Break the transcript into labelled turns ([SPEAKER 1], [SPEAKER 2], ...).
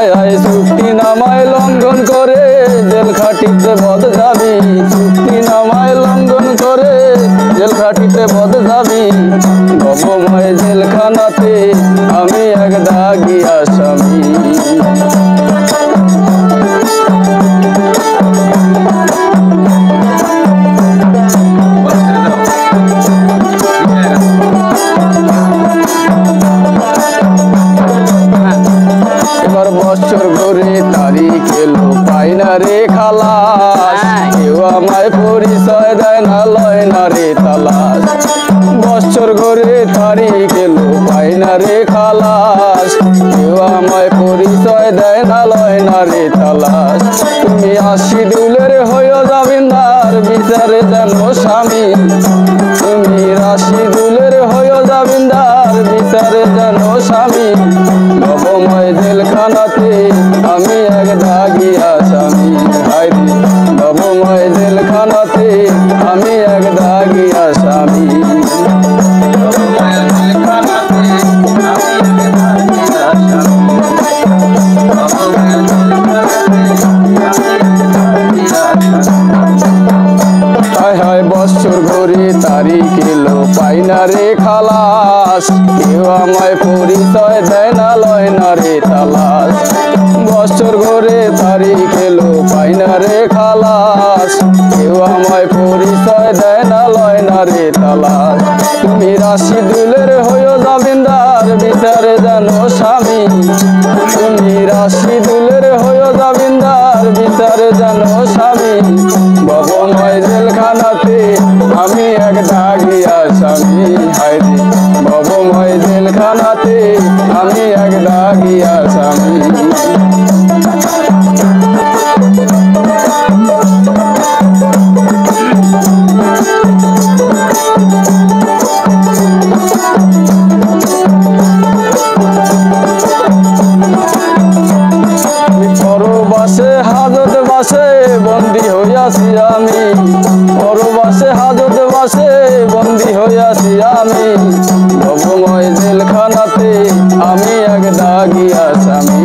[SPEAKER 1] হায় হায় চুক্তি নামায় লঙ্ঘন করে জেল খাটিতে বদ যাবি, চুক্তি নামায় লঙ্ঘন করে জেল খাটিতে বদ যাবি। ভবময় জেলখানাতে আমি এক দাগি আসামি। এবার বছর ঘুরে তারিখ এলো পাই না রে খালাস, কেউ আমায় পরিচয় দেয় না লয় না রে তালাশ। বছর ঘুরে তারিখ এলো পাই না রে খালাস, কেউ আমায় পরিচয় দেয় না লয় না রে তালাশ। তুমি রাশিদুলের হইও জামিনদার বিচারে যেন স্বামী, তুমি রাশিদুলের হইও জামিনদার বিচারে যেন স্বামী। ভবময় জেলখানাতে আমি এক দাগি আসামি, হায়রে ভবময় জেলখানাতে আমি এক দাগি আসামি। হায় হায় বছর ঘুরে তারিখ এলো পাই না রে খালাস, কেউ আমায় পরিচয় দেয় না লয় না রে তালাশ। বছর ঘুরে তারিখ এলো পাই না রে খালাস, কেউ আমায় পরিচয় দেয় না লয় না রে তালাশ। তুমি রাশিদুলের হইও জামিনদার বিচারে যেন স্বামী, তুমি রাশিদুলের হইও জামিনদার বিচারে যেন স্বামী। ভবময় জেলখানাতে আমি এক দাগি আসামি, হায়রে ভবময় জেলখানাতে আমি এক দাগি আসামি। পরবাসে হাজত বাসে বন্দী হইয়াছি আমি, পরবাসে হাজত বাসে বন্দী হইয়াছি আমি। ভবময় জেলখানাতে আমি এক দাগি আসামি।